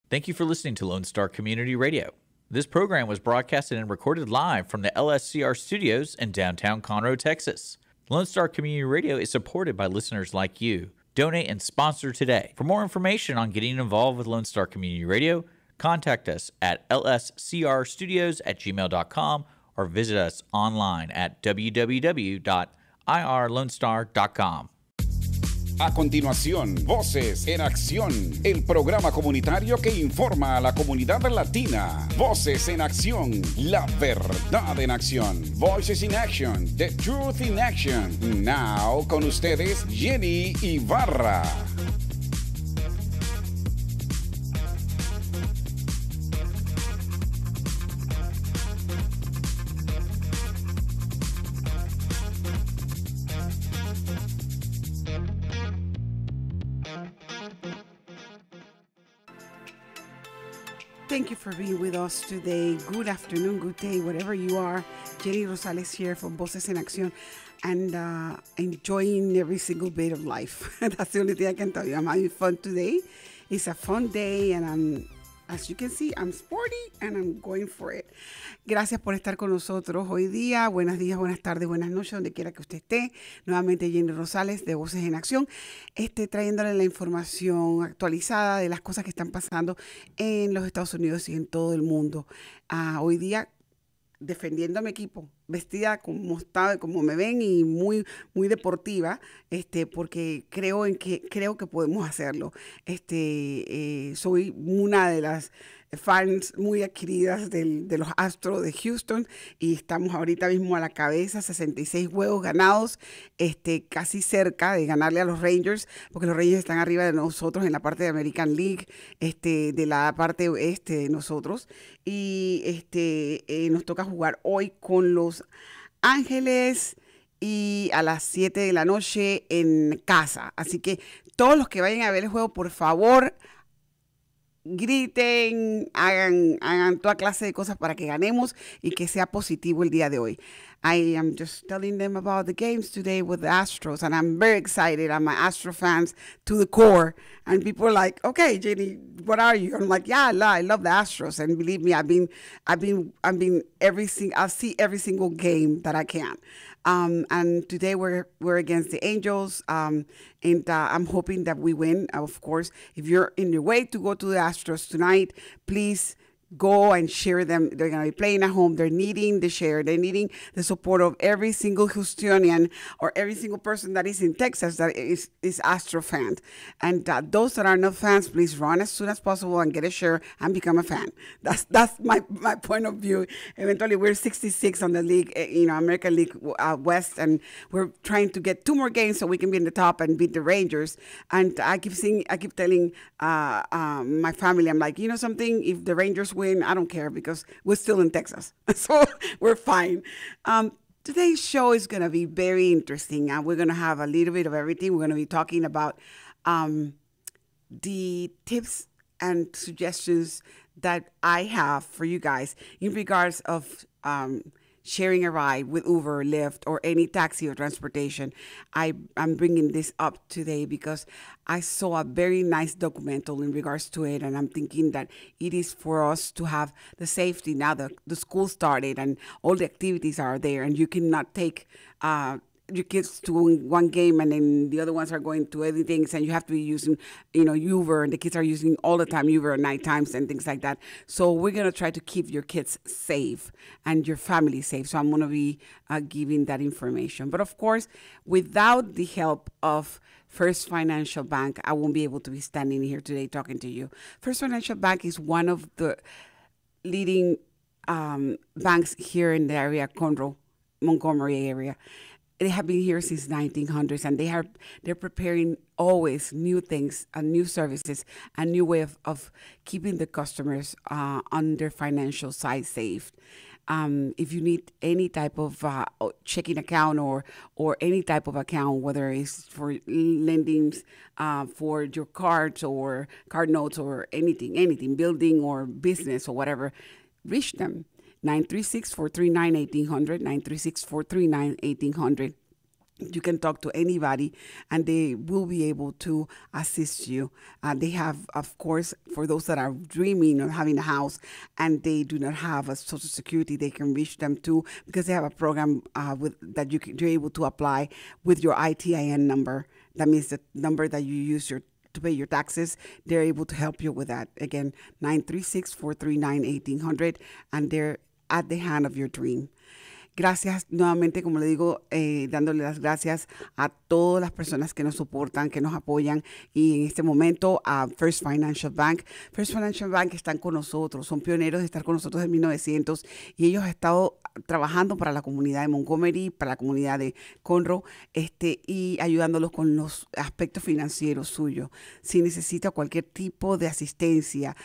Thank you for listening to Lone Star Community Radio. This program was broadcasted and recorded live from the LSCR studios in downtown Conroe, Texas. Lone Star Community Radio is supported by listeners like you. Donate and sponsor today. For more information on getting involved with Lone Star Community Radio, contact us at lscrstudios@gmail.com or visit us online at www.irlonestar.com. A continuación, Voces en Acción, el programa comunitario que informa a la comunidad latina. Voces en Acción, la verdad en acción. Voices in Action, the truth in action. Now, con ustedes, Jenny Ibarra. Thank you for being with us today. Good afternoon, good day, wherever you are. Jenny Rosales here from Voces en Acción and enjoying every single bit of life. That's the only thing I can tell you. I'm having fun today. It's a fun day and as you can see, I'm sporty and I'm going for it. Gracias por estar con nosotros hoy día. Buenos días, buenas tardes, buenas noches, donde quiera que usted esté. Nuevamente Jenny Rosales de Voces en Acción, trayéndole la información actualizada de las cosas que están pasando en los Estados Unidos y en todo el mundo. Hoy día defendiendo a mi equipo, vestida como me ven y muy deportiva, porque creo que podemos hacerlo. Soy una de las fans muy adquiridas de los Astros de Houston y estamos ahorita mismo a la cabeza, 66 juegos ganados, casi cerca de ganarle a los Rangers, porque los Rangers están arriba de nosotros en la parte de American League, de la parte oeste de nosotros, y nos toca jugar hoy con los Ángeles y a las 7 de la noche en casa. Así que todos los que vayan a ver el juego, por favor, griten, hagan toda clase de cosas para que ganemos y que sea positivo el día de hoy. I am just telling them about the games today with the Astros, and I'm very excited. I'm an Astro fans to the core, and people are like, "Okay, Jenny, what are you?" I'm like, "Yeah, I love the Astros," and believe me, I've been I'll see every single game that I can. And today we're against the Angels, and I'm hoping that we win. Of course, if you're in your way to go to the Astros tonight, please go and share them. They're going to be playing at home. They're needing the share. They're needing the support of every single Houstonian or every single person that is in Texas that is Astro fan. And those that are not fans, please run as soon as possible and get a share and become a fan. That's my point of view. Eventually, we're 66 on the league, American League West, and we're trying to get 2 more games so we can be in the top and beat the Rangers. And I keep telling my family, I'm like, you know something, if the Rangers win, I don't care because we're still in Texas. So we're fine. Today's show is going to be very interesting. We're going to have a little bit of everything. We're going to be talking about the tips and suggestions that I have for you guys in regards of sharing a ride with Uber, Lyft, or any taxi or transportation. I'm bringing this up today because I saw a very nice documental in regards to it, and I'm thinking that it is for us to have the safety now that the school started and all the activities are there, and you cannot take your kids to one game and then the other ones are going to other things, and you have to be using, Uber, and the kids are using all the time Uber at night times and things like that. So we're going to try to keep your kids safe and your family safe. So I'm going to be giving that information. But of course, without the help of First Financial Bank, I won't be able to be standing here today talking to you. First Financial Bank is one of the leading banks here in the area, Conroe, Montgomery area. They have been here since 1900s, and they're preparing always new things and new services, a new way of keeping the customers on their financial side safe. If you need any type of checking account or any type of account, whether it's for lendings, for your cards or card notes or anything, building or business or whatever, reach them. 936-439-1800, 936-439-1800. You can talk to anybody and they will be able to assist you. They have, of course, for those that are dreaming of having a house and they do not have a Social Security, they can reach them too because they have a program that you're able to apply with your ITIN number. That means the number that you use to pay your taxes. They're able to help you with that. Again, 936-439-1800, and they're at the hand of your dream. Gracias nuevamente, como le digo, dándole las gracias a todas las personas que nos soportan, que nos apoyan, y en este momento a First Financial Bank. First Financial Bank están con nosotros, son pioneros de estar con nosotros en 1900 y ellos han estado trabajando para la comunidad de Montgomery, para la comunidad de Conroe, y ayudándolos con los aspectos financieros suyos. Si necesita cualquier tipo de asistencia,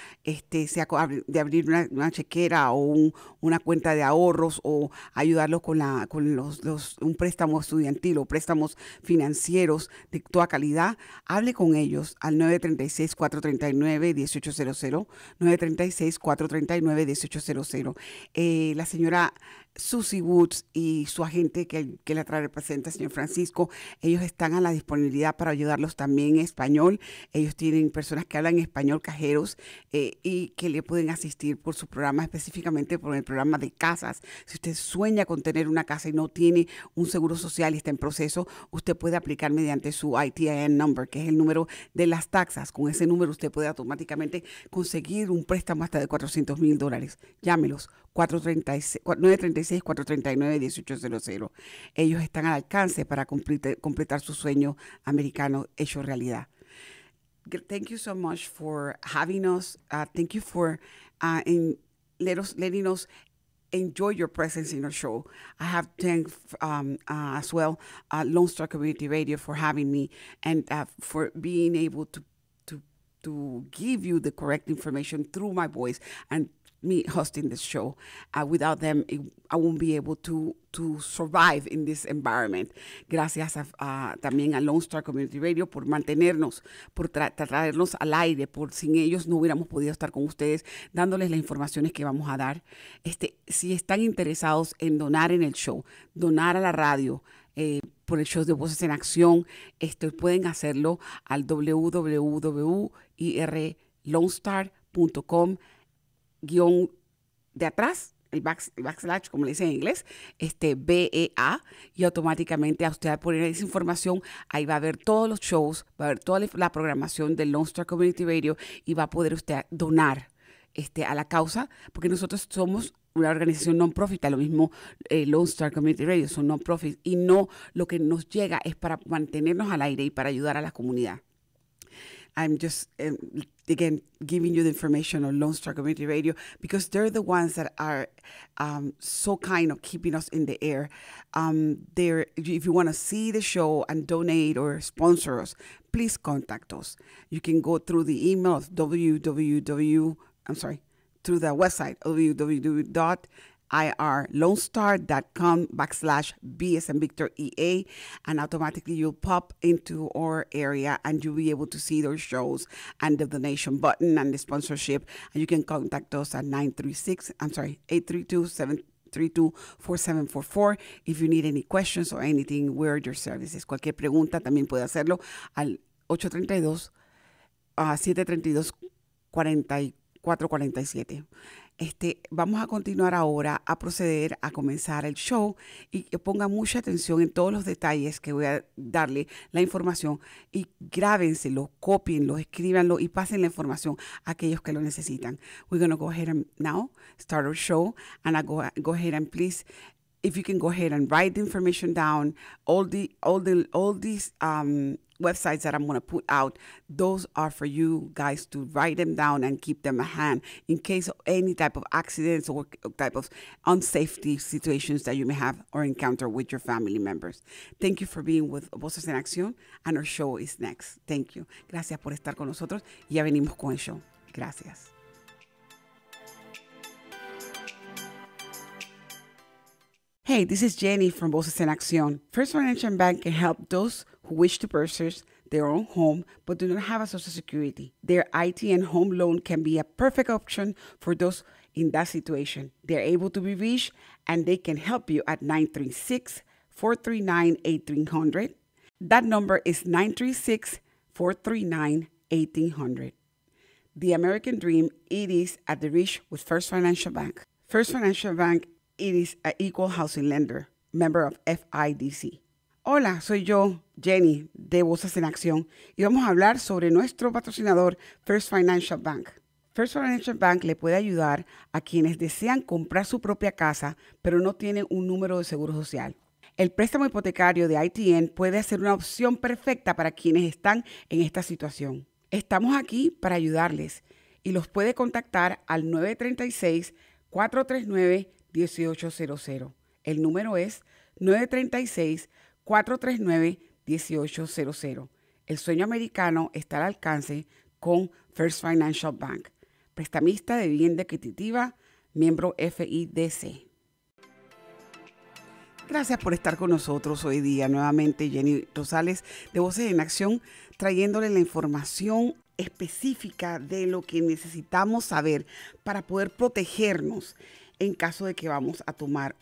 sea de abrir una chequera o una cuenta de ahorros o ayudarlos con un préstamo estudiantil o préstamos financieros de toda calidad, hable con ellos al 936-439-1800, 936-439-1800. La señora Susie Woods y su agente que la representa, el señor Francisco, ellos están a la disponibilidad para ayudarlos también en español. Ellos tienen personas que hablan español, cajeros, y que le pueden asistir por su programa, específicamente por el programa de casas. Si usted sueña con tener una casa y no tiene un seguro social y está en proceso, usted puede aplicar mediante su ITIN number, que es el número de las taxas. Con ese número usted puede automáticamente conseguir un préstamo hasta de $400,000. Llámelos, 936-439-1800. Ellos están al alcance para completar su sueño americano hecho realidad. Thank you so much for having us. Thank you for letting us enjoy your presence in our show. I have thanked as well Lone Star Community Radio for having me and for being able to give you the correct information through my voice and me hosting this show. Without them, I won't be able to survive in this environment. Gracias también a Lone Star Community Radio por mantenernos, por traernos al aire. Sin ellos no hubiéramos podido estar con ustedes dándoles las informaciones que vamos a dar. Si están interesados en donar en el show, donar a la radio, por el show de Voces en Acción, pueden hacerlo al www.irlonestar.com guión de atrás, el backslash, como le dicen en inglés, BEA, y automáticamente a usted va a poner esa información, ahí va a ver todos los shows, va a ver toda la programación del Lone Star Community Radio y va a poder usted donar a la causa, porque nosotros somos una organización non-profit, lo mismo Lone Star Community Radio, son non-profit, y no lo que nos llega es para mantenernos al aire y para ayudar a la comunidad. I'm just, again, giving you the information on Lone Star Community Radio because they're the ones that are so kind of keeping us in the air. If you want to see the show and donate or sponsor us, please contact us. You can go through the email of through the website, www.irlonestar.com/B as in Victor EA, and automatically you'll pop into our area and you'll be able to see those shows and the donation button and the sponsorship. And you can contact us at 832-4744. If you need any questions or anything, we're at your services. Cualquier pregunta también puede hacerlo al 832-732-4447. Vamos a continuar ahora a proceder a comenzar el show y que pongan mucha atención en todos los detalles que voy a darle la información y grábenselo, cópienlo, escríbanlo y pasen la información a aquellos que lo necesitan. We're going to go ahead and now start our show, and I go ahead and please, if you can go ahead and write the information down, all these websites that I'm going to put out, those are for you guys to write them down and keep them at hand in case of any type of accidents or type of unsafety situations that you may have or encounter with your family members. Thank you for being with Voces en Acción, and our show is next. Thank you. Gracias por estar con nosotros. Ya venimos con el show. Gracias. Hey, this is Jenny from Voces en Acción. First Financial Bank can help those who wish to purchase their own home but do not have a Social Security. Their IT and home loan can be a perfect option for those in that situation. They're able to be reached and they can help you at 936-439-1800. That number is 936-439-1800. The American Dream, it is at the reach with First Financial Bank. First Financial Bank, it is an equal housing lender, member of FIDC. Hola, soy yo, Jenny, de Voces en Acción, y vamos a hablar sobre nuestro patrocinador, First Financial Bank. First Financial Bank le puede ayudar a quienes desean comprar su propia casa, pero no tienen un número de seguro social. El préstamo hipotecario de ITN puede ser una opción perfecta para quienes están en esta situación. Estamos aquí para ayudarles y los puede contactar al 936-439-1800. El número es 936-439-1800. El sueño americano está al alcance con First Financial Bank. Prestamista de vivienda adquisitiva, miembro FIDC. Gracias por estar con nosotros hoy día. Nuevamente, Jenny Rosales de Voces en Acción, trayéndole la información específica de lo que necesitamos saber para poder protegernos en caso de que vamos a tomar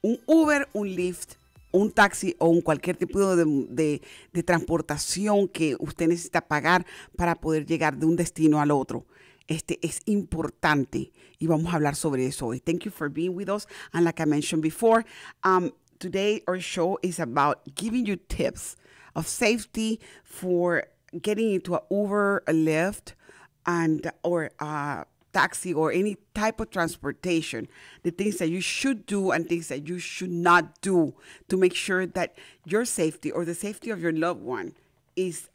un Uber, un Lyft, un taxi o cualquier tipo de transportación que usted necesita pagar para poder llegar de un destino al otro. Es importante y vamos a hablar sobre eso hoy. Thank you for being with us. And like I mentioned before, today our show is about giving you tips of safety for getting into an Uber, a Lyft, or a taxi or any type of transportation. The things that you should do and things that you should not do to make sure that your safety or the safety of your loved one is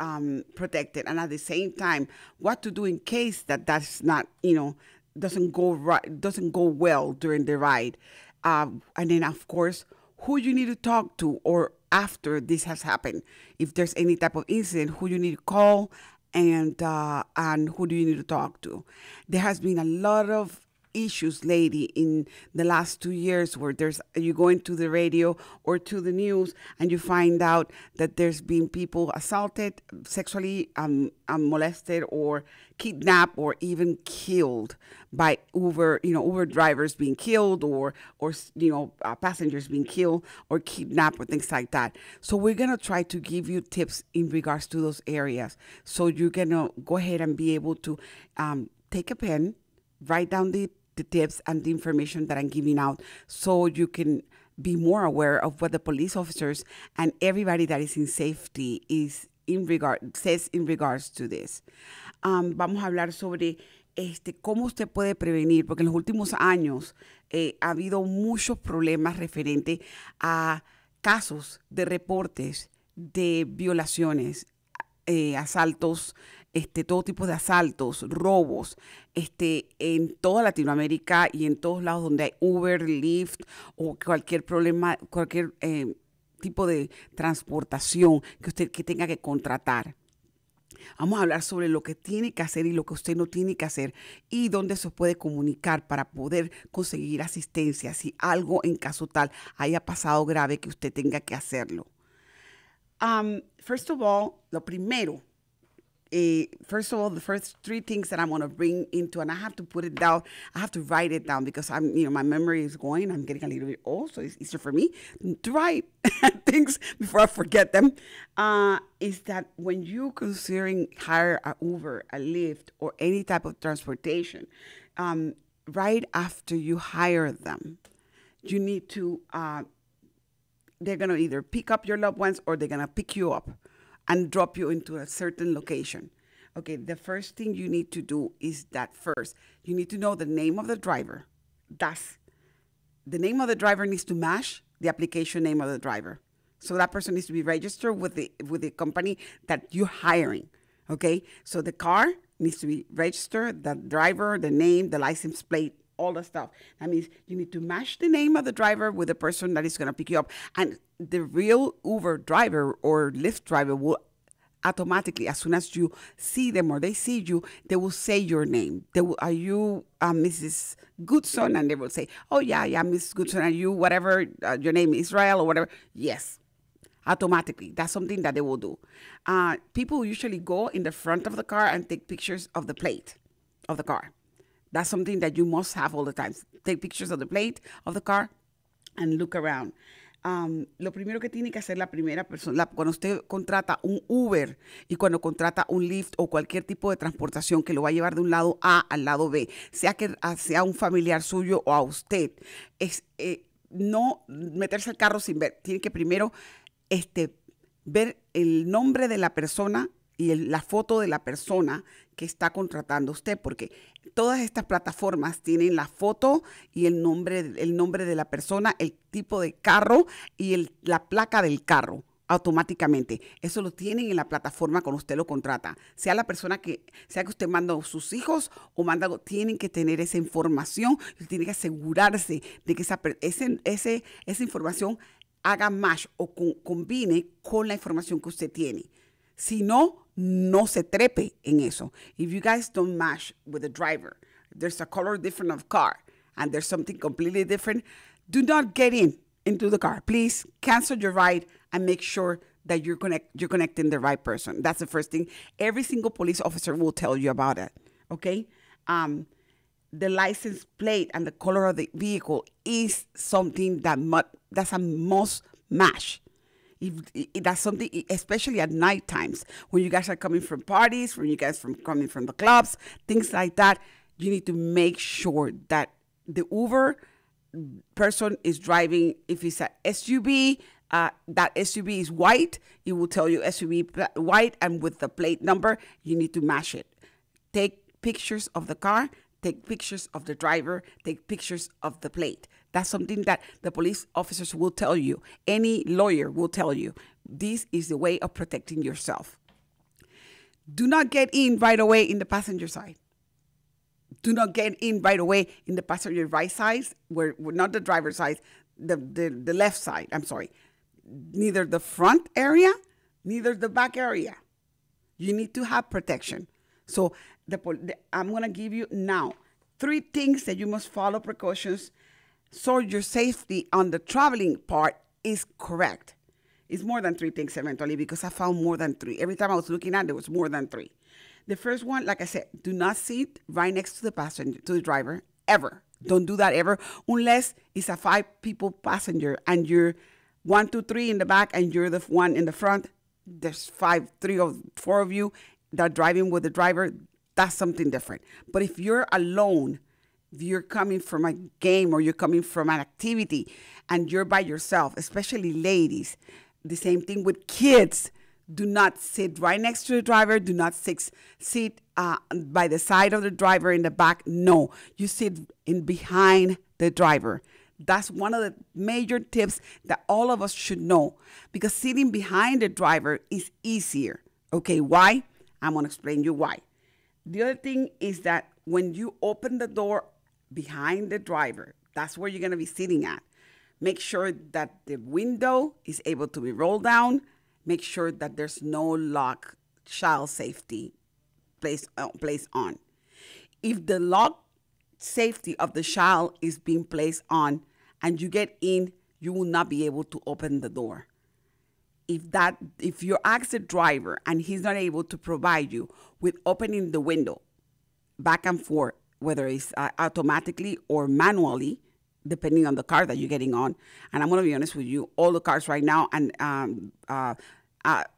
protected, and at the same time, what to do in case that's not, doesn't go well during the ride, and then of course, who you need to talk to or after this has happened. If there's any type of incident, who you need to call and who do you need to talk to. There has been a lot of issues lately in the last 2 years where you go into the radio or to the news and you find out that there's been people assaulted, sexually molested or kidnapped or even killed by Uber, Uber drivers being killed or passengers being killed or kidnapped or things like that. So we're going to try to give you tips in regards to those areas. So you're going to go ahead and be able to take a pen, write down the tips and the information that I'm giving out so you can be more aware of what the police officers and everybody that is in safety says in regards to this. Vamos a hablar sobre cómo usted puede prevenir, porque en los últimos años ha habido muchos problemas referentes a casos de reportes de violaciones, asaltos, todo tipo de asaltos, robos, en toda Latinoamérica y en todos lados donde hay Uber, Lyft o cualquier problema, cualquier tipo de transportación que tenga que contratar. Vamos a hablar sobre lo que tiene que hacer y lo que usted no tiene que hacer y dónde se puede comunicar para poder conseguir asistencia si algo en caso tal haya pasado grave que usted tenga que hacerlo. First of all, lo primero, the first three things that I'm going to bring into, and I have to put it down. I have to write it down because my memory is going. I'm getting a little bit old, so it's easier for me to write things before I forget them. Is that when you considering hire a Uber, a Lyft, or any type of transportation, right after you hire them, you need to. They're going to either pick up your loved ones or they're going to pick you up and drop you into a certain location. Okay, the first thing you need to do is that first. You need to know the name of the driver. The name of the driver needs to match the application name of the driver. So that person needs to be registered with the company that you're hiring. Okay, so the car needs to be registered, the driver, the name, the license plate, all the stuff. That means you need to match the name of the driver with the person that is going to pick you up. And the real Uber driver or Lyft driver will automatically, as soon as you see them or they see you, they will say your name. Are you Mrs. Goodson? And they will say, oh, yeah, Mrs. Goodson. Are you whatever, your name is Israel or whatever? Yes, automatically. That's something that they will do. People usually go in the front of the car and take pictures of the plate of the car. That's something that you must have all the time. Take pictures of the plate of the car and look around. lo primero que tiene que hacer la primera persona, cuando usted contrata un Uber y cuando contrata un Lyft o cualquier tipo de transportación que lo va a llevar de un lado A al lado B, sea que sea un familiar suyo o a usted, es no meterse al carro sin ver. Tiene que primero ver el nombre de la persona y la foto de la persona que está contratando usted, porque todas estas plataformas tienen la foto y el nombre de la persona, el tipo de carro y la placa del carro automáticamente. Eso lo tienen en la plataforma cuando usted lo contrata. Sea que usted manda a sus hijos o manda, tienen que tener esa información y tienen que asegurarse de que esa información haga match o combine con la información que usted tiene. Si no, no se trepe en eso. If you guys don't match with the driver, there's a color different of car, and there's something completely different, do not get into the car. Please cancel your ride and make sure that you're connecting the right person. That's the first thing. Every single police officer will tell you about it, okay? The license plate and the color of the vehicle is something that's a must match. If that's something, especially at night times, when you guys are coming from parties, when you guys coming from the clubs, things like that, you need to make sure that the Uber person is driving. If it's an SUV, that SUV is white, it will tell you SUV white, and with the plate number, you need to match it. Take pictures of the car, take pictures of the driver, take pictures of the plate. That's something that the police officers will tell you. Any lawyer will tell you. This is the way of protecting yourself. Do not get in right away in the passenger side. Do not get in right away in the passenger right side, where not the driver's side, the left side, I'm sorry. Neither the front area, neither the back area. You need to have protection. So I'm going to give you now 3 things that you must follow precautions so your safety on the traveling part is correct. It's more than 3 things eventually, because I found more than 3. Every time I was looking at it, there was more than 3. The first one, like I said, do not sit right next to the driver, ever. Don't do that ever, unless it's a 5-people passenger and you're 1, 2, 3 in the back and you're the one in the front. There's 3 or 4 of you that are driving with the driver. That's something different. But if you're alone, if you're coming from a game or you're coming from an activity and you're by yourself, especially ladies, the same thing with kids. Do not sit right next to the driver. Do not sit by the side of the driver in the back. No, you sit in behind the driver. That's one of the major tips that all of us should know, because sitting behind the driver is easier. Okay, why? I'm going to explain you why. The other thing is that when you open the door behind the driver, that's where you're going to be sitting at. Make sure that the window is able to be rolled down. Make sure that there's no lock, child safety placed on. If the lock safety of the child is being placed on and you get in, you will not be able to open the door. If you ask the driver and he's not able to provide you with opening the window back and forth, whether it's automatically or manually, depending on the car that you're getting on. And I'm going to be honest with you, all the cars right now, and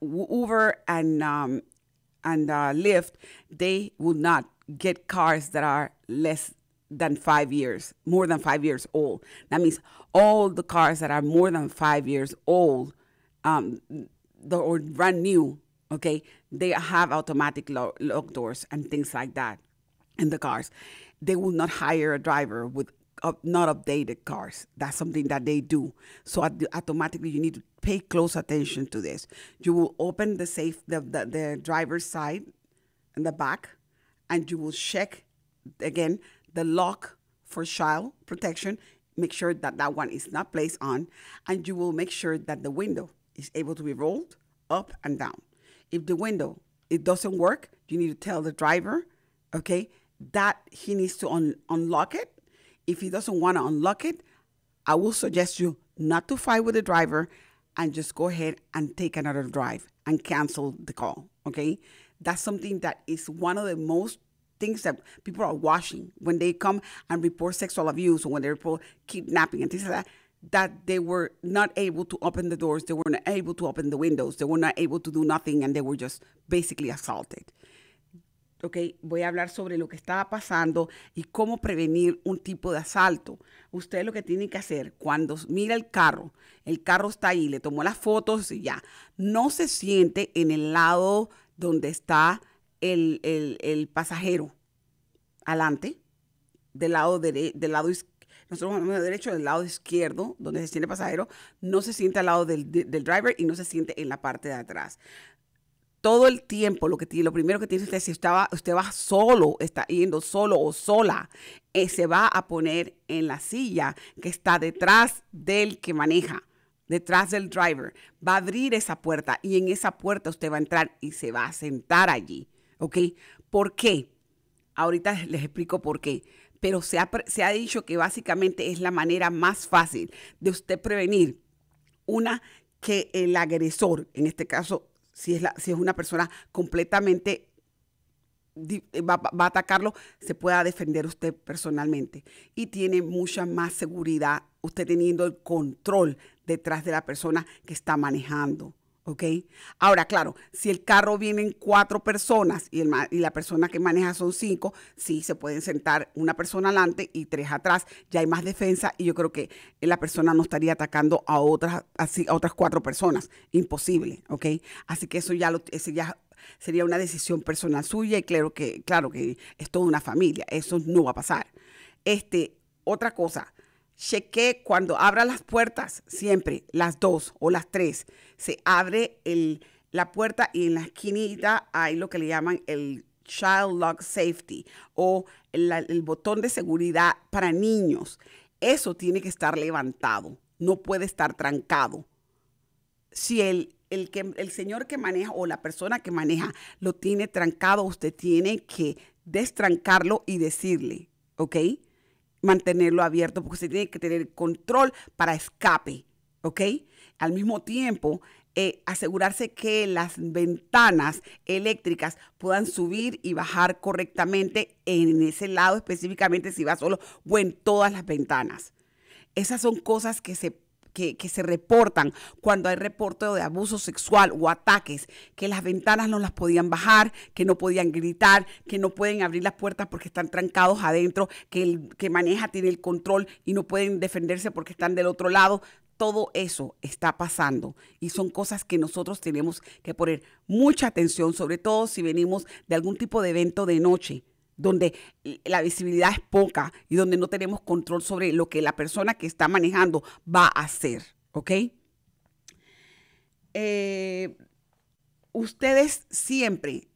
Uber and Lyft, they will not get cars that are less than 5 years, more than 5 years old. That means all the cars that are more than 5 years old, or brand new, okay, they have automatic lock doors and things like that in the cars. They will not hire a driver with not updated cars. That's something that they do. So automatically you need to pay close attention to this. You will open the driver's side in the back, and you will check again the lock for child protection. Make sure that that one is not placed on, and you will make sure that the window is able to be rolled up and down. If the window, it doesn't work, you need to tell the driver, okay, that he needs to unlock it. If he doesn't want to unlock it, I will suggest you not to fight with the driver and just go ahead and take another drive and cancel the call, okay? That's something that is one of the most things that people are watching when they come and report sexual abuse, or when they report kidnapping and things like that. that they were not able to open the doors, they were not able to open the windows, they were not able to do nothing, and they were just basically assaulted. Okay, voy a hablar sobre lo que estaba pasando y cómo prevenir un tipo de asalto. Usted lo que tiene que hacer cuando mira el carro está ahí, le tomó las fotos y ya. No se siente en el lado donde está el pasajero, adelante, del lado nosotros vamos de derecho, del lado izquierdo, donde se siente el pasajero, no se siente al lado del driver y no se siente en la parte de atrás. Todo el tiempo, lo primero que tiene usted, si usted va solo, está yendo solo o sola, se va a poner en la silla que está detrás del que maneja, detrás del driver. Va a abrir esa puerta y en esa puerta usted va a entrar y se va a sentar allí. ¿Ok? ¿Por qué? Ahorita les explico por qué. Pero se ha dicho que básicamente es la manera más fácil de usted prevenir que el agresor, en este caso, si es una persona completamente va a atacarlo, se pueda defender usted personalmente. Y tiene mucha más seguridad usted teniendo el control detrás de la persona que está manejando. ¿Ok? Ahora, claro, si el carro vienen 4 personas y la persona que maneja son 5, sí, se pueden sentar una persona adelante y 3 atrás. Ya hay más defensa y yo creo que la persona no estaría atacando a otras 4 personas. Imposible, ¿ok? Así que eso ya sería una decisión personal suya y claro que es toda una familia. Eso no va a pasar. Otra cosa. Cheque cuando abra las puertas, siempre las 2 o las 3, se abre la puerta y en la esquinita hay lo que le llaman el Child Lock Safety o el botón de seguridad para niños. Eso tiene que estar levantado, no puede estar trancado. Si el señor que maneja o la persona que maneja lo tiene trancado, usted tiene que destrancarlo y decirle, ¿ok? Mantenerlo abierto porque usted tiene que tener control para escape, ¿ok? Al mismo tiempo, asegurarse que las ventanas eléctricas puedan subir y bajar correctamente en ese lado, específicamente si va solo o en todas las ventanas. Esas son cosas que se reportan cuando hay reporte de abuso sexual o ataques, que las ventanas no las podían bajar, que no podían gritar, que no pueden abrir las puertas porque están trancados adentro, que el que maneja tiene el control y no pueden defenderse porque están del otro lado. Todo eso está pasando y son cosas que nosotros tenemos que poner mucha atención, sobre todo si venimos de algún tipo de evento de noche, donde la visibilidad es poca y donde no tenemos control sobre lo que la persona que está manejando va a hacer, ¿ok? Ustedes siempre,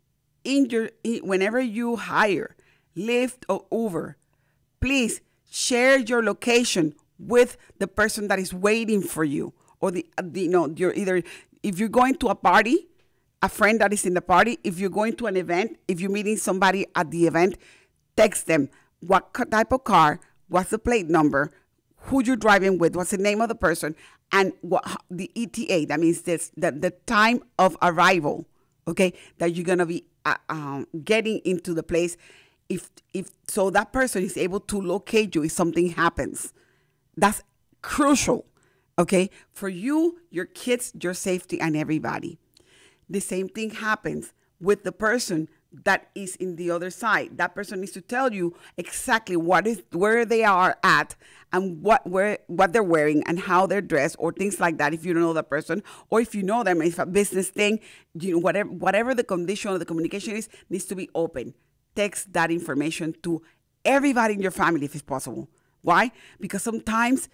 whenever you hire Lyft or Uber, please share your location with the person that is waiting for you, or you're either, if you're going to a party, a friend that is in the party, if you're going to an event, if you're meeting somebody at the event, text them what type of car, what's the plate number, who you're driving with, what's the name of the person, and what the ETA, that means the time of arrival, okay, that you're going to be getting into the place, if so that person is able to locate you if something happens. That's crucial, okay, for you, your kids, your safety, and everybody. The same thing happens with the person that is in the other side. That person needs to tell you exactly where they are at and what they're wearing and how they're dressed or things like that. If you don't know that person, or if you know them, if a business thing, whatever the condition of the communication is, needs to be open. Text that information to everybody in your family if it's possible. Why? Because sometimes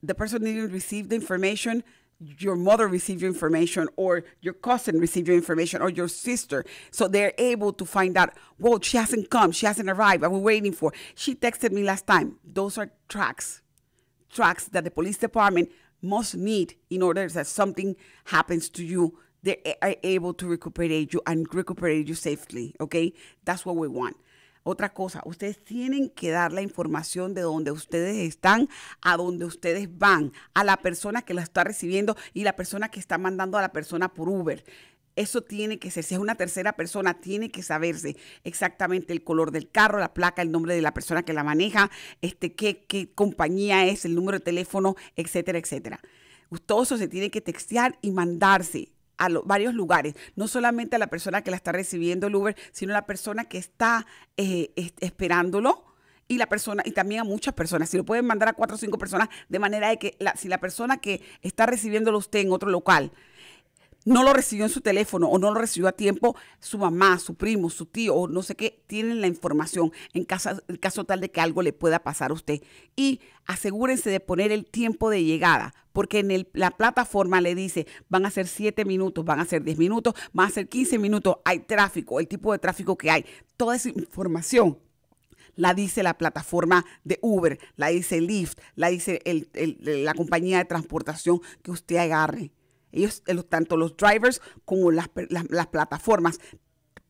the person didn't receive the information. Your mother received your information, or your cousin received your information, or your sister. So they're able to find out, whoa, she hasn't come, she hasn't arrived, I'm waiting for. She texted me last time. Those are tracks that the police department must need in order that something happens to you. They are able to recuperate you and recuperate you safely, okay? That's what we want. Otra cosa, ustedes tienen que dar la información de donde ustedes están a donde ustedes van, a la persona que la está recibiendo y la persona que está mandando a la persona por Uber. Eso tiene que ser, si es una tercera persona, tiene que saberse exactamente el color del carro, la placa, el nombre de la persona que la maneja, qué compañía es, el número de teléfono, etcétera, etcétera. Todo eso se tiene que textear y mandarse a varios lugares, no solamente a la persona que la está recibiendo el Uber, sino a la persona que está esperándolo y también a muchas personas. Si lo pueden mandar a 4 o 5 personas, de manera de que si la persona que está recibiéndolo usted en otro local no lo recibió en su teléfono o no lo recibió a tiempo, su mamá, su primo, su tío o no sé qué, tienen la información en caso tal de que algo le pueda pasar a usted. Y asegúrense de poner el tiempo de llegada, porque en la plataforma le dice, van a ser 7 minutos, van a ser 10 minutos, van a ser 15 minutos, hay tráfico, el tipo de tráfico que hay. Toda esa información la dice la plataforma de Uber, la dice Lyft, la dice la compañía de transportación que usted agarre. Ellos, tanto los drivers como las plataformas,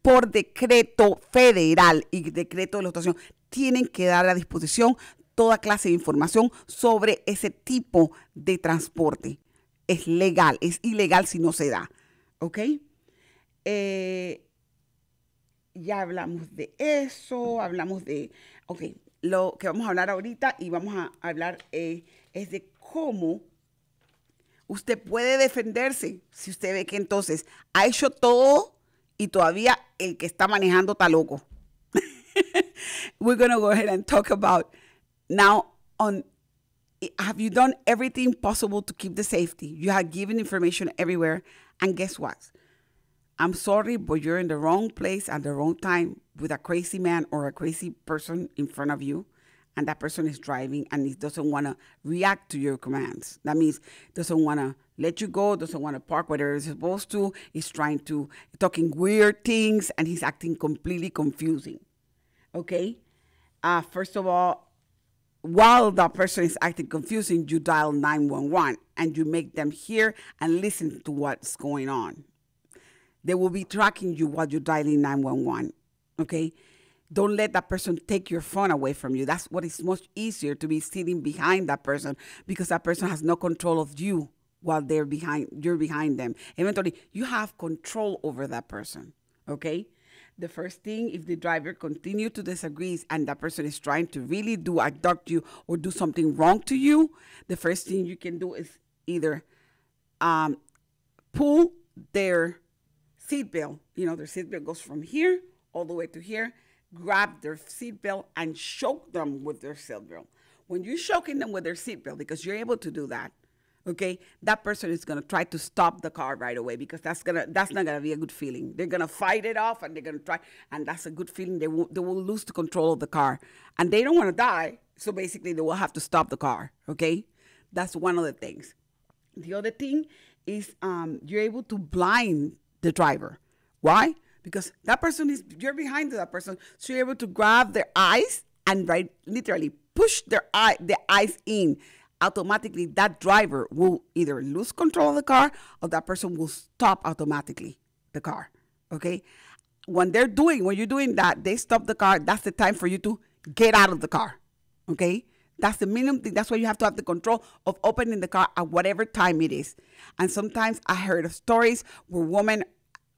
por decreto federal y decreto de la estación, tienen que dar a disposición toda clase de información sobre ese tipo de transporte. Es legal, es ilegal si no se da. ¿Ok? Ya hablamos de eso, ok, lo que vamos a hablar ahorita y vamos a hablar es de cómo usted puede defenderse si usted ve que entonces ha hecho todo y todavía el que está manejando está loco. We're going to go ahead and talk about now have you done everything possible to keep the safety? You have given information everywhere, and guess what? I'm sorry, but you're in the wrong place at the wrong time with a crazy man or a crazy person in front of you. And that person is driving and he doesn't want to react to your commands. That means doesn't want to let you go, doesn't want to park where he's supposed to. He's talking weird things, and he's acting completely confusing. Okay? First of all, while that person is acting confusing, you dial 911 and you make them hear and listen to what's going on. They will be tracking you while you're dialing 911. Okay? Don't let that person take your phone away from you. That's what is much easier, to be sitting behind that person, because that person has no control of you while you're behind them. Eventually, you have control over that person, okay? The first thing, if the driver continues to disagree and that person is trying to really abduct you or do something wrong to you, the first thing you can do is either pull their seatbelt. You know, their seatbelt goes from here all the way to here. Grab their seatbelt and choke them with their seatbelt. When you're choking them with their seatbelt, because you're able to do that, okay, that person is going to try to stop the car right away, because that's not going to be a good feeling. They're going to fight it off, and they're going to try, and that's a good feeling. They will lose the control of the car, and they don't want to die, so basically they will have to stop the car, okay? That's one of the things. The other thing is you're able to blind the driver. Why? Because that person you're behind that person, so you're able to grab their eyes and literally push the eyes in. Automatically, that driver will either lose control of the car, or that person will stop automatically the car, okay? When you're doing that, they stop the car, that's the time for you to get out of the car, okay? That's the minimum thing. That's why you have to have the control of opening the car at whatever time it is. And sometimes I heard of stories where women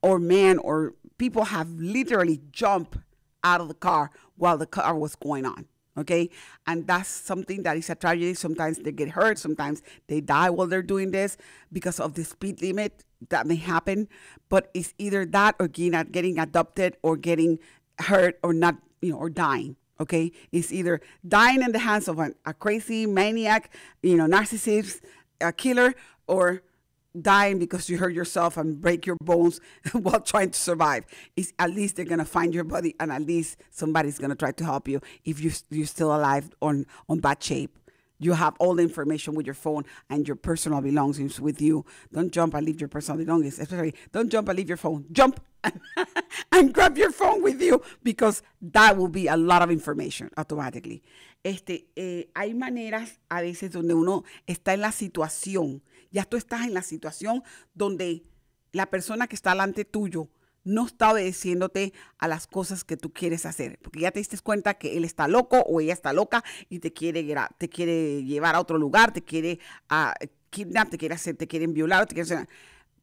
or men or people have literally jumped out of the car while the car was going on, okay? And that's something that is a tragedy. Sometimes they get hurt. Sometimes they die while they're doing this because of the speed limit. That may happen. But it's either that or getting adopted or getting hurt or not, or dying, okay? It's either dying in the hands of a crazy maniac, narcissist, a killer, or dying because you hurt yourself and break your bones while trying to survive. At least they're going to find your body, and at least somebody's going to try to help you if you're still alive on bad shape. You have all the information with your phone and your personal belongings with you. Don't jump and leave your personal belongings. Especially, don't jump and leave your phone. Jump and grab your phone with you, because that will be a lot of information automatically. Hay maneras a veces donde uno está en la situación. Ya tú estás en la situación donde la persona que está delante tuyo no está obedeciéndote a las cosas que tú quieres hacer, porque ya te diste cuenta que él está loco o ella está loca y te quiere llevar a otro lugar, te quiere kidnap, te quieren violar,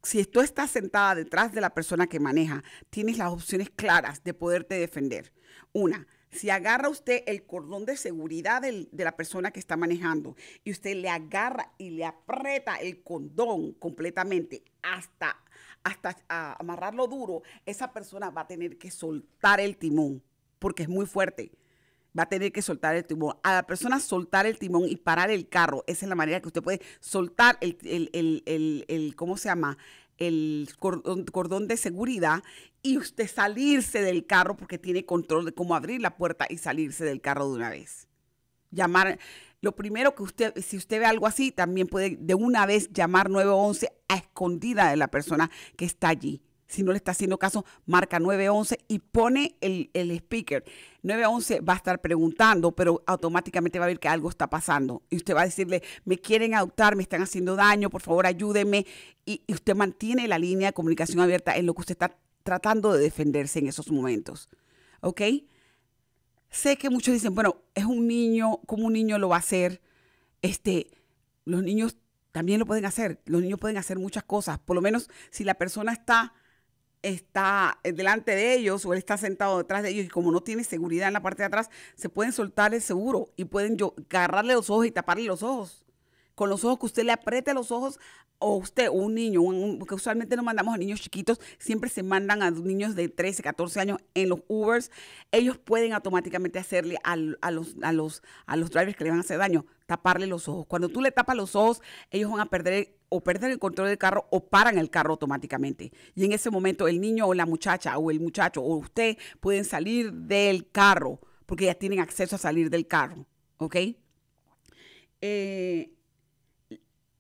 si tú estás sentada detrás de la persona que maneja, tienes las opciones claras de poderte defender. Una, si agarra usted el cordón de seguridad de la persona que está manejando y usted le agarra y le aprieta el cordón completamente hasta amarrarlo duro, esa persona va a tener que soltar el timón porque es muy fuerte. Va a tener que soltar el timón. A la persona soltar el timón y parar el carro, esa es la manera que usted puede soltar ¿cómo se llama? El cordón de seguridad y usted salirse del carro porque tiene control de cómo abrir la puerta y salirse del carro de una vez. Lo primero que usted, si usted ve algo así, también puede de una vez llamar 911 a escondida de la persona que está allí. Si no le está haciendo caso, marca 911 y pone el speaker. 911 va a estar preguntando, pero automáticamente va a ver que algo está pasando. Y usted va a decirle, me quieren adoptar, me están haciendo daño, por favor ayúdenme. Y usted mantiene la línea de comunicación abierta en lo que usted está tratando de defenderse en esos momentos. ¿Ok? Sé que muchos dicen, bueno, es un niño, ¿cómo un niño lo va a hacer? Los niños también lo pueden hacer. Los niños pueden hacer muchas cosas. Por lo menos si la persona está delante de ellos o él está sentado detrás de ellos y como no tiene seguridad en la parte de atrás, se pueden soltar el seguro y pueden agarrarle los ojos y taparle los ojos. Con los ojos que usted le apriete los ojos o usted o un niño, porque usualmente no mandamos a niños chiquitos, siempre se mandan a niños de 13, 14 años en los Ubers. Ellos pueden automáticamente hacerle a los drivers que le van a hacer daño, taparle los ojos. Cuando tú le tapas los ojos, ellos van a perder el control del carro o paran el carro automáticamente. Y en ese momento el niño o la muchacha o el muchacho o usted pueden salir del carro porque ya tienen acceso a salir del carro. ¿Ok?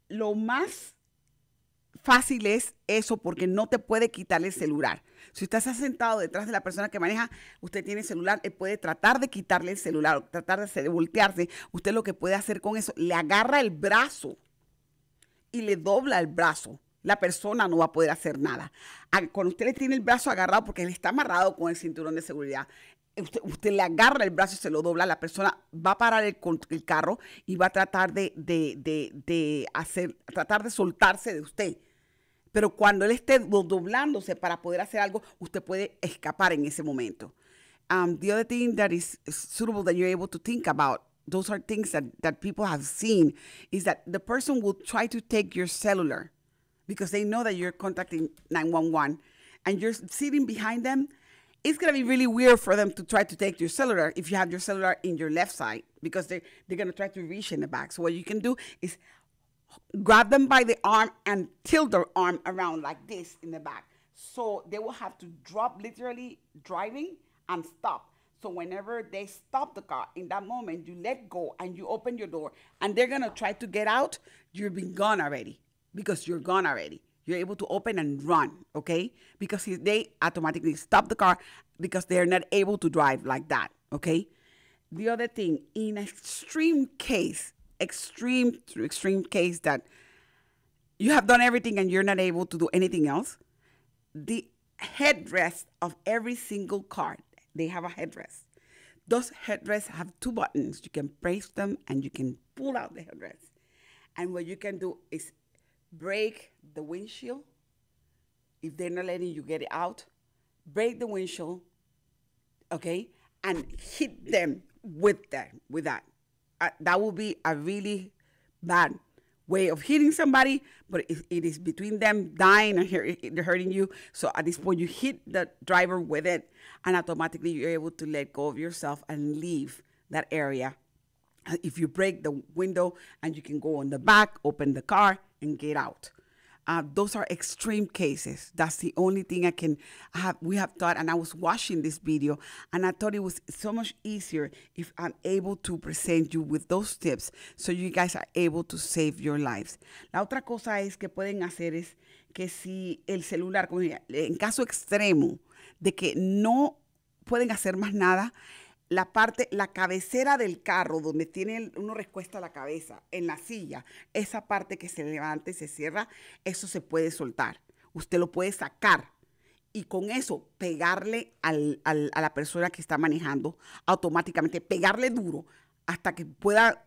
Lo más fácil es eso porque no te puede quitar el celular. Si usted está sentado detrás de la persona que maneja, usted tiene celular, él puede tratar de quitarle el celular, tratar de voltearse. Usted lo que puede hacer con eso, le agarra el brazo y le dobla el brazo. La persona no va a poder hacer nada. Cuando usted le tiene el brazo agarrado, porque él está amarrado con el cinturón de seguridad, usted le agarra el brazo y se lo dobla, la persona va a parar el carro y va a tratar tratar de soltarse de usted. Pero cuando él esté doblándose para poder hacer algo, usted puede escapar en ese momento. The other thing that is suitable that you're able to think about, those are things that people have seen, is that the person will try to take your cellular because they know that you're contacting 911 and you're sitting behind them. It's going to be really weird for them to try to take your cellular if you have your cellular in your left side because they're going to try to reach in the back. So what you can do is grab them by the arm and tilt their arm around like this in the back. So they will have to drop literally driving and stop. So whenever they stop the car, in that moment, you let go and you open your door and they're going to try to get out, you've been gone already because you're gone already. You're able to open and run, okay? Because they automatically stop the car because they're not able to drive like that, okay? The other thing, in extreme case that you have done everything and you're not able to do anything else, the headrest of every single car, they have a headrest. Those headrests have two buttons. You can press them and you can pull out the headrest. And what you can do is break the windshield. If they're not letting you get it out, break the windshield, okay, and hit them with that. That will be a really bad way of hitting somebody, but it is between them dying and they're hurting you. So at this point, you hit the driver with it, and automatically you're able to let go of yourself and leave that area. If you break the window and you can go on the back, open the car, and get out. Those are extreme cases. That's the only thing we have thought, and I was watching this video, and I thought it was so much easier if I'm able to present you with those tips so you guys are able to save your lives. La otra cosa es que pueden hacer es que si el celular, en caso extremo de que no pueden hacer más nada, la cabecera del carro, donde uno recuesta la cabeza en la silla, esa parte que se levanta y se cierra, eso se puede soltar. Usted lo puede sacar y con eso pegarle a la persona que está manejando, automáticamente pegarle duro hasta que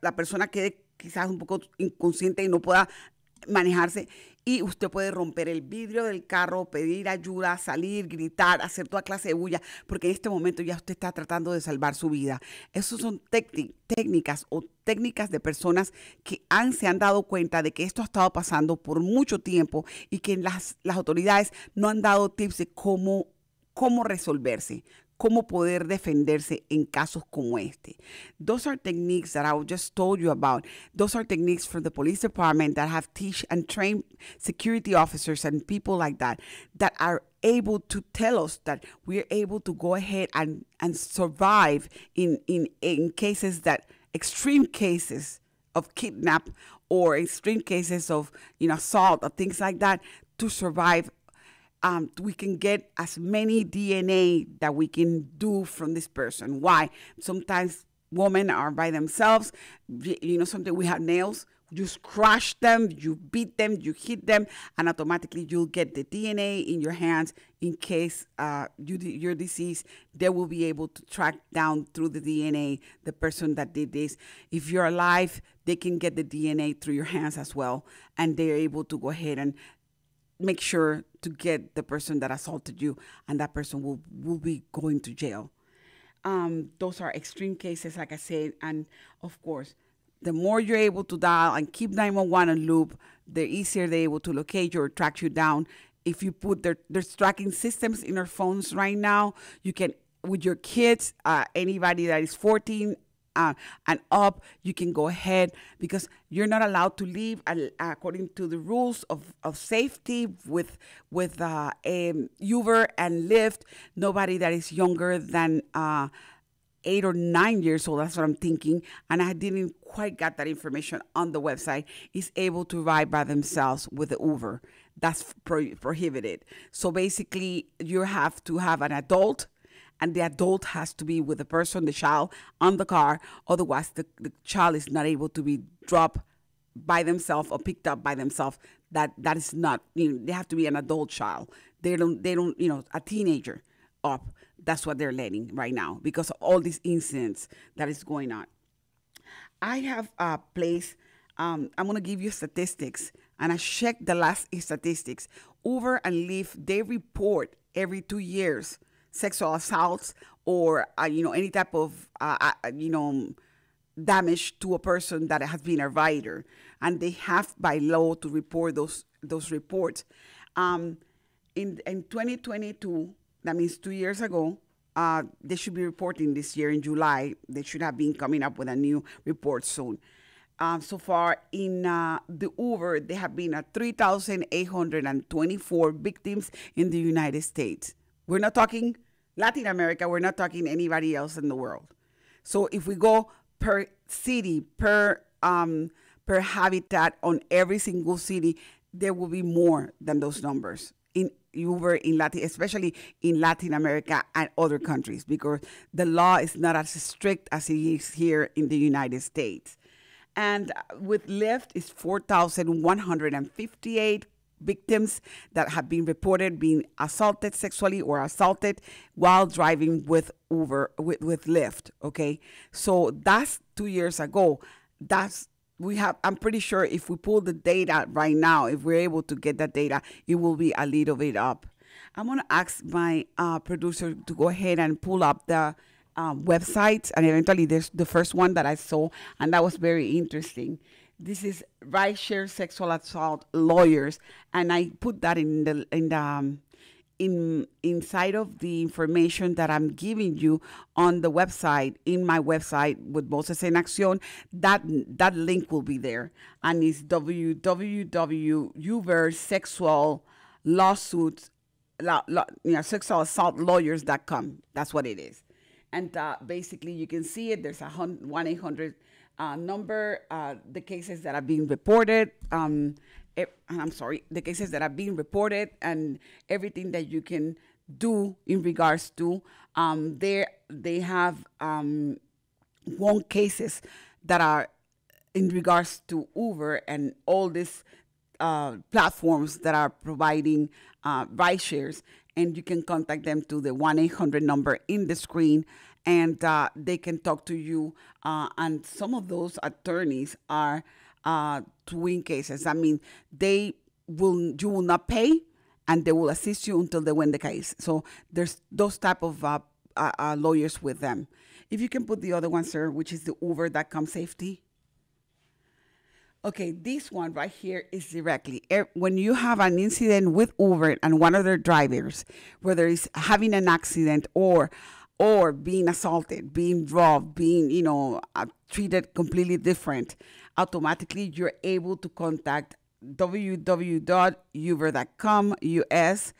la persona quede quizás un poco inconsciente y no pueda manejarse. y usted puede romper el vidrio del carro, pedir ayuda, salir, gritar, hacer toda clase de bulla, porque en este momento ya usted está tratando de salvar su vida. Esas son técnicas de personas que se han dado cuenta de que esto ha estado pasando por mucho tiempo y que las autoridades no han dado tips de cómo resolverse, cómo poder defenderse en casos como este. Those are techniques that I just told you about. Those are techniques for the police department that have teach and trained security officers and people like that are able to tell us that we're able to go ahead and survive in cases that, extreme cases of kidnap or extreme cases of assault or things like that, to survive. We can get as many DNA that we can do from this person. Why? Sometimes women are by themselves. Sometimes we have nails. You crush them, you beat them, you hit them, and automatically you'll get the DNA in your hands in case you're deceased. They will be able to track down through the DNA the person that did this. If you're alive, they can get the DNA through your hands as well, and they're able to go ahead and make sure to get the person that assaulted you, and that person will be going to jail. Those are extreme cases, like I said, and of course, the more you're able to dial and keep 911 on loop, the easier they're able to locate you or track you down. If you put there's tracking systems in our phones right now, you can, with your kids, anybody that is 14 and up, you can go ahead, because you're not allowed to leave according to the rules of safety with Uber and LYFT. Nobody that is younger than 8 or 9 years old, that's what I'm thinking, and I didn't quite get that information on the website, is able to ride by themselves with the Uber. That's prohibited. So basically, you have to have an adult, and the adult has to be with the person, the child, on the car. Otherwise, the child is not able to be dropped by themselves or picked up by themselves. That is not, they have to be an adult child. They don't, a teenager up. That's what they're letting right now because of all these incidents that is going on. I have a place, I'm going to give you statistics, and I checked the last statistics. Uber and LYFT, they report every 2 years sexual assaults or, any type of, damage to a person that has been a rider. And they have by law to report those reports. In 2022, that means 2 years ago, they should be reporting this year in July. They should have been coming up with a new report soon. So far in the Uber, there have been 3,824 victims in the United States. We're not talking Latin America. We're not talking anybody else in the world. So if we go per city, per habitat on every single city, there will be more than those numbers in Uber, especially in Latin America and other countries, because the law is not as strict as it is here in the United States. And with LYFT, it's 4,158 victims that have been reported being assaulted sexually or assaulted while driving with Uber, with LYFT, okay? So that's 2 years ago. I'm pretty sure if we pull the data right now, if we're able to get that data, it will be a little bit up. I'm going to ask my producer to go ahead and pull up the websites, and eventually there's the first one that I saw, and that was very interesting. This is Rideshare Sexual Assault Lawyers, and I put that inside of the information that I'm giving you on the website, in my website with Voces en Accion. That link will be there, and it's sexualassaultlawyers.com. That's what it is. And basically, you can see it. There's a 1-800 number. The cases that are being reported. The cases that are being reported and everything that you can do in regards to. They have won cases that are in regards to Uber and all these platforms that are providing ride shares. And you can contact them to the 1-800 number in the screen, and they can talk to you. And some of those attorneys are to win cases. I mean, they you will not pay, and they will assist you until they win the case. So there's those type of lawyers with them. If you can put the other one, sir, which is the Uber.com safety. Okay, this one right here is directly. When you have an incident with Uber and one of their drivers, whether it's having an accident or being assaulted, being robbed, being, treated completely different, automatically you're able to contact www.uber.com US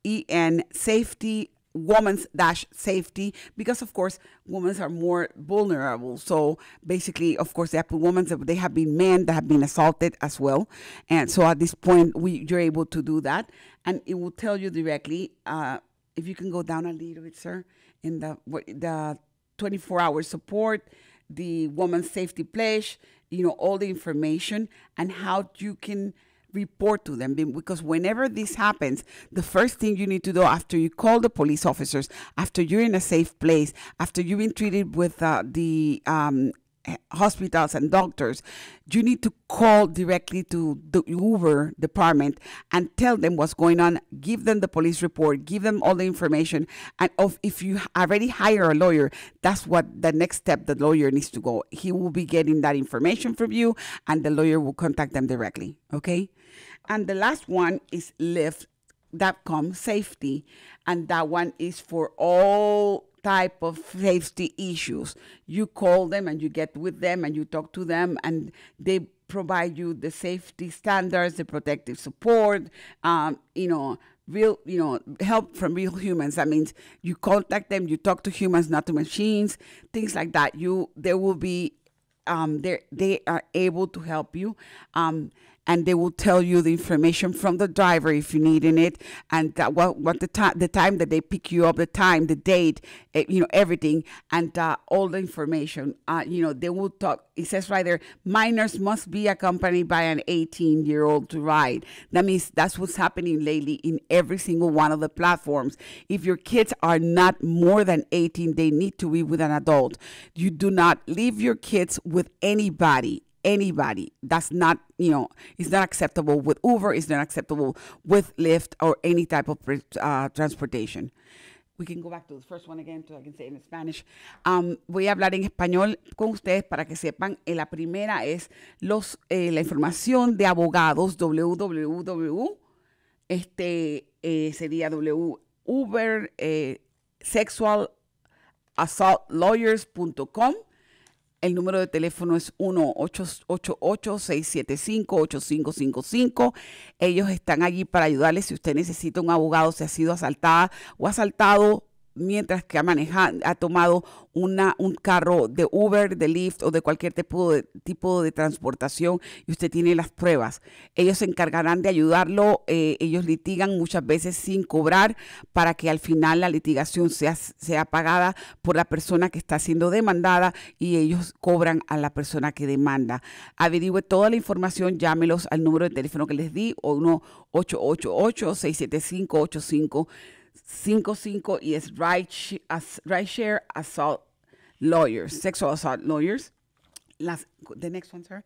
EN safety women's-safety, because of course women are more vulnerable. So basically, of course, they have women, they have been men that have been assaulted as well, and so at this point you're able to do that, and it will tell you directly. If you can go down a little bit, sir, in the 24-hour support, the woman's safety pledge, all the information and how you can report to them, because whenever this happens, the first thing you need to do after you call the police officers, after you're in a safe place, after you've been treated with the hospitals and doctors, you need to call directly to the Uber department and tell them what's going on, give them the police report, give them all the information, and if you already hire a lawyer, that's what the next step the lawyer needs to go. He will be getting that information from you, and the lawyer will contact them directly, okay? And the last one is LYFT.com safety, and that one is for all type of safety issues. You call them and you get with them and you talk to them, and they provide you the safety standards, the protective support, real, help from real humans. That means you contact them, you talk to humans, not to machines, things like that. They will be, they are able to help you. And they will tell you the information from the driver if you need it, and what the time that they pick you up, the time, the date, everything, and all the information. They will talk. It says right there, minors must be accompanied by an 18-year-old to ride. That means that's what's happening lately in every single one of the platforms. If your kids are not more than 18, they need to be with an adult. You do not leave your kids with anybody. That's not, it's not acceptable with Uber, it's not acceptable with Lyft or any type of transportation. We can go back to the first one again so I can say it in Spanish. Voy a hablar en español con ustedes para que sepan. La primera es la información de abogados, sería Uber, sexualassaultlawyers.com. El número de teléfono es 1-888-675-8555. Ellos están allí para ayudarles si usted necesita un abogado, si ha sido asaltada o asaltado mientras que ha tomado un carro de Uber, de Lyft o de cualquier tipo de transportación y usted tiene las pruebas. Ellos se encargarán de ayudarlo. Ellos litigan muchas veces sin cobrar para que al final la litigación sea pagada por la persona que está siendo demandada y ellos cobran a la persona que demanda. Averigüe toda la información, llámelos al número de teléfono que les di, o 1-888-675-8555 y es Rideshare Assault Lawyers, Sexual Assault Lawyers. The next one, sir.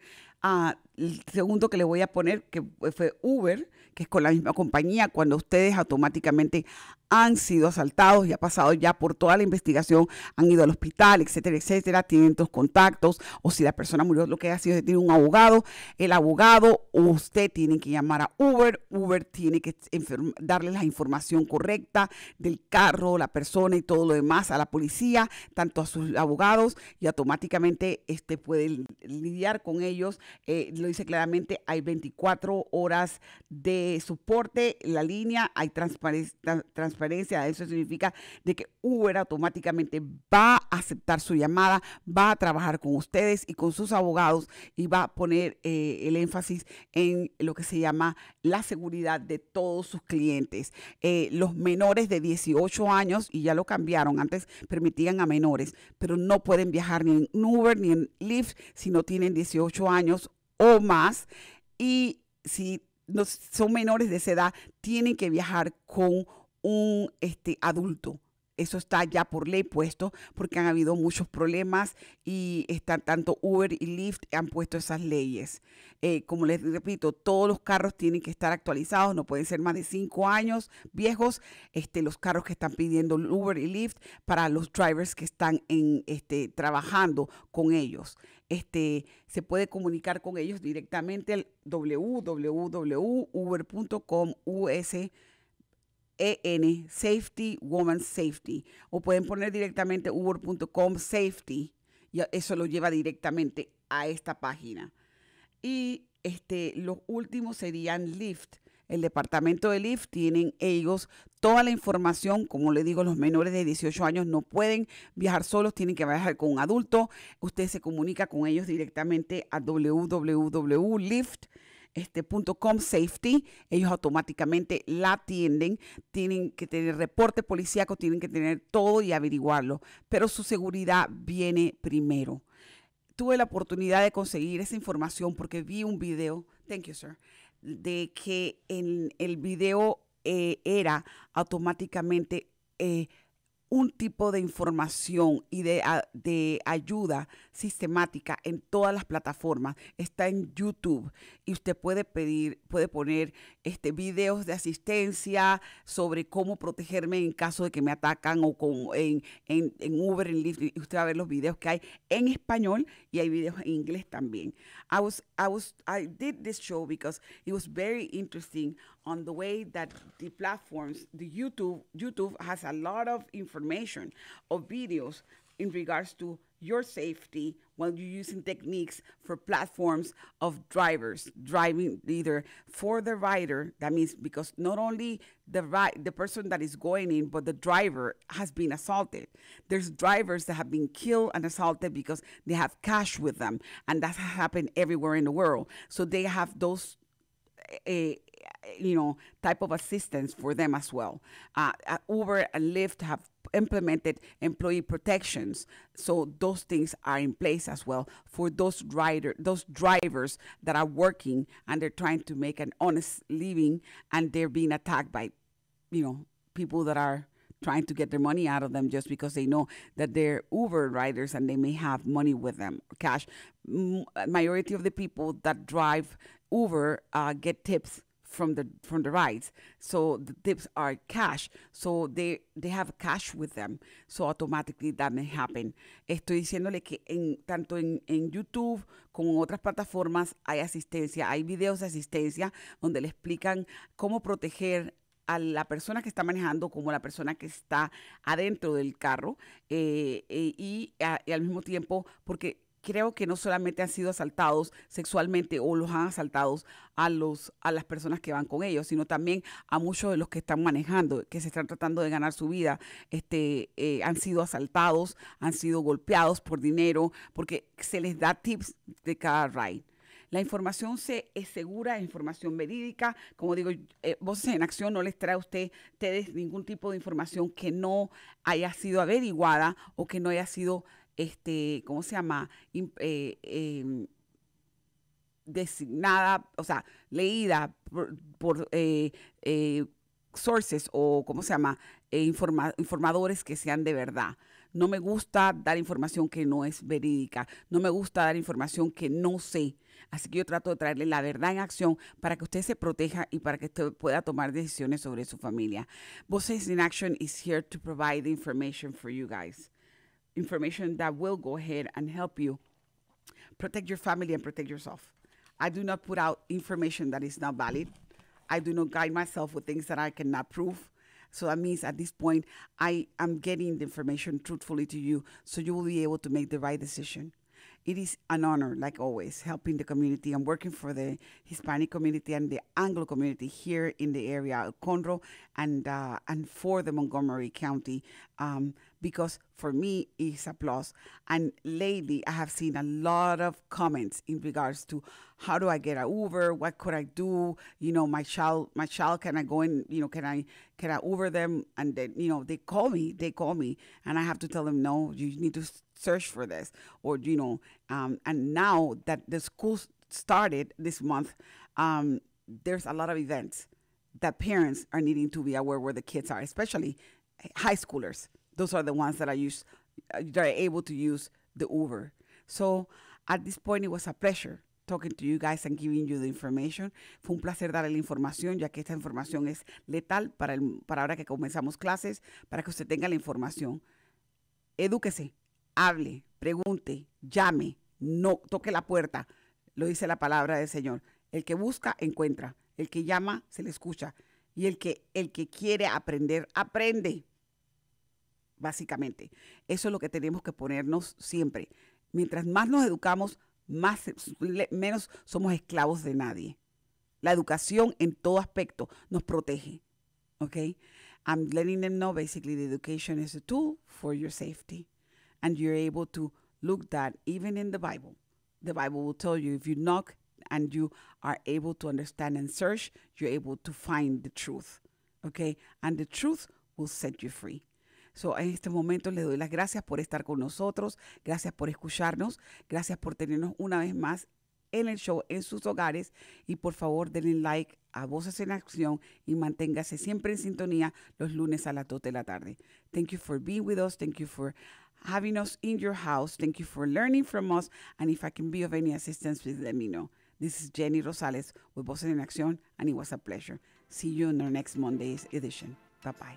El segundo que le voy a poner, que fue Uber, que es con la misma compañía, cuando ustedes automáticamente han sido asaltados y ha pasado ya por toda la investigación, han ido al hospital, etcétera, etcétera, tienen tus contactos, o si la persona murió, lo que ha sido, tiene un abogado, el abogado, usted tiene que llamar a Uber tiene que darle la información correcta del carro, la persona y todo lo demás a la policía, tanto a sus abogados, y automáticamente puede lidiar con ellos. Lo dice claramente, hay 24 horas de soporte, la línea, hay transparencia. Eso significa de que Uber automáticamente va a aceptar su llamada, va a trabajar con ustedes y con sus abogados y va a poner el énfasis en lo que se llama la seguridad de todos sus clientes. Los menores de 18 años, y ya lo cambiaron, antes permitían a menores, pero no pueden viajar ni en Uber ni en Lyft si no tienen 18 años o más, y si no son menores de esa edad, tienen que viajar con un adulto. eso está ya por ley puesto porque han habido muchos problemas y están tanto Uber y Lyft han puesto esas leyes. Como les repito, todos los carros tienen que estar actualizados, no pueden ser más de 5 años viejos, los carros que están pidiendo Uber y Lyft para los drivers que están trabajando con ellos. Se puede comunicar con ellos directamente al www.uber.com safety, woman safety, o pueden poner directamente uber.com safety, y eso lo lleva directamente a esta página. Y los últimos serían Lyft. El departamento de Lyft tienen ellos toda la información. Como le digo, los menores de 18 años no pueden viajar solos, tienen que viajar con un adulto. Usted se comunica con ellos directamente a www.lyft.com safety. Ellos automáticamente la atienden. Tienen que tener reporte policíaco, tienen que tener todo y averiguarlo. Pero su seguridad viene primero. Tuve la oportunidad de conseguir esa información porque vi un video, thank you, sir, de que en el video era automáticamente un tipo de información y de ayuda sistemática en todas las plataformas. Está en YouTube y usted puede poner videos de asistencia sobre cómo protegerme en caso de que me atacan o en Uber, en Lyft. Y usted va a ver los videos que hay en español y hay videos en inglés también. I did this show because it was very interesting on the way that the platforms, the YouTube has a lot of information of videos in regards to your safety while you're using techniques for platforms of drivers driving either for the rider. That means because not only the person that is going in, but the driver has been assaulted. There's drivers that have been killed and assaulted because they have cash with them, and that has happened everywhere in the world. So they have those type of assistance for them as well. Uber and Lyft have implemented employee protections, so those things are in place as well for those drivers that are working and they're trying to make an honest living, and they're being attacked by, people that are trying to get their money out of them just because they know that they're Uber riders and they may have money with them, cash. Majority of the people that drive Uber get tips from the rides, so the tips are cash, so they have cash with them, so automatically that may happen. Estoy diciéndole que tanto en YouTube como en otras plataformas hay asistencia, hay videos de asistencia donde le explican cómo proteger a la persona que está manejando como la persona que está adentro del carro, y al mismo tiempo, porque creo que no solamente han sido asaltados sexualmente o los han asaltado a las personas que van con ellos, sino también a muchos de los que están manejando, que se están tratando de ganar su vida, han sido asaltados, han sido golpeados por dinero, porque se les da tips de cada ride. La información es segura, es información verídica. Como digo, Voces en Acción no les trae a ustedes ningún tipo de información que no haya sido averiguada o que no haya sido ¿cómo se llama? Designada, o sea, leída por sources o, ¿cómo se llama? Informadores que sean de verdad. No me gusta dar información que no es verídica. No me gusta dar información que no sé. Así que yo trato de traerle la verdad en acción para que usted se proteja y para que usted pueda tomar decisiones sobre su familia. Voces in Action is here to provide the information for you guys. Information that will go ahead and help you protect your family and protect yourself. I do not put out information that is not valid. I do not guide myself with things that I cannot prove. So that means at this point, I am getting the information truthfully to you so you will be able to make the right decision. It is an honor, like always, helping the community. I'm working for the Hispanic community and the Anglo community here in the area of Conroe and for the Montgomery County, because for me, it's a plus. And lately, I have seen a lot of comments in regards to how do I get an Uber? What could I do? My child, can I go in? Can I Uber them? And then, they call me, and I have to tell them, no, you need to search for this, or and now that the school started this month, there's a lot of events that parents are needing to be aware where the kids are, especially high schoolers. Those are the ones that are able to use the Uber. So at this point, it was a pleasure talking to you guys and giving you the information. Fue un placer darle la información, ya que esta información es letal para ahora que comenzamos clases, para que usted tenga la información. Edúquese, hable, pregunte, llame, no toque la puerta. Lo dice la palabra del Señor. El que busca, encuentra. El que llama, se le escucha. Y el que quiere aprender, aprende. Básicamente. Eso es lo que tenemos que ponernos siempre. Mientras más nos educamos, menos somos esclavos de nadie. La educación en todo aspecto nos protege. Okay? I'm letting them know basically the education is a tool for your safety. And you're able to look that even in the Bible. The Bible will tell you if you knock and you are able to understand and search, you're able to find the truth. Okay? And the truth will set you free. So, en este momento les doy las gracias por estar con nosotros, gracias por escucharnos, gracias por tenernos una vez más en el show, en sus hogares, y por favor denle like a Voces en Acción y manténgase siempre en sintonía los lunes a las 2 de la tarde. Thank you for being with us. Thank you for having us in your house. Thank you for learning from us. And if I can be of any assistance, please let me know. This is Jenny Rosales with Voces en Acción, and it was a pleasure. See you in our next Monday's edition. Bye-bye.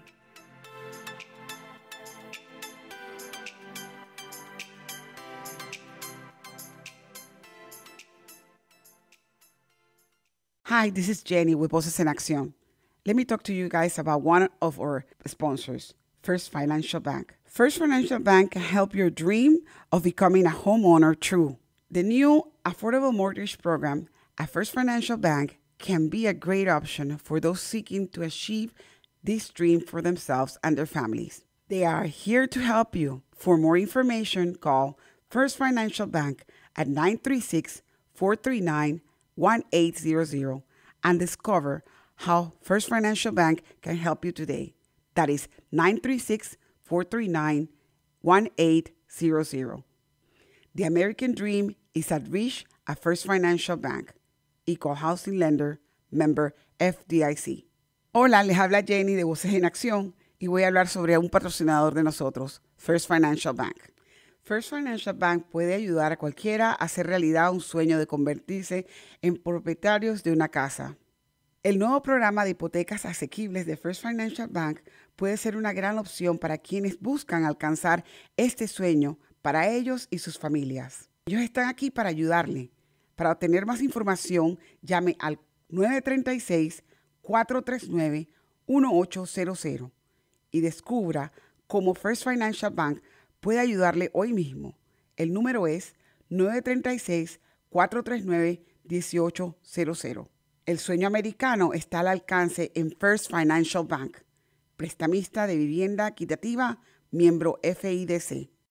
Hi, this is Jenny with Voces en Acción. Let me talk to you guys about one of our sponsors, First Financial Bank. First Financial Bank can help your dream of becoming a homeowner true. The new Affordable Mortgage Program at First Financial Bank can be a great option for those seeking to achieve this dream for themselves and their families. They are here to help you. For more information, call First Financial Bank at 936-439-1800 and discover how First Financial Bank can help you today. That is 936-439-1800. The American dream is at reach at First Financial Bank. Equal Housing Lender, member FDIC. Hola, les habla Jenny de Voces en Acción y voy a hablar sobre un patrocinador de nosotros, First Financial Bank. First Financial Bank puede ayudar a cualquiera a hacer realidad un sueño de convertirse en propietarios de una casa. El nuevo programa de hipotecas asequibles de First Financial Bank puede ser una gran opción para quienes buscan alcanzar este sueño para ellos y sus familias. Ellos están aquí para ayudarle. Para obtener más información, llame al 936-439-1800 y descubra cómo First Financial Bank puede ayudarle hoy mismo. El número es 936-439-1800. El sueño americano está al alcance en First Financial Bank, prestamista de vivienda equitativa, miembro FIDC.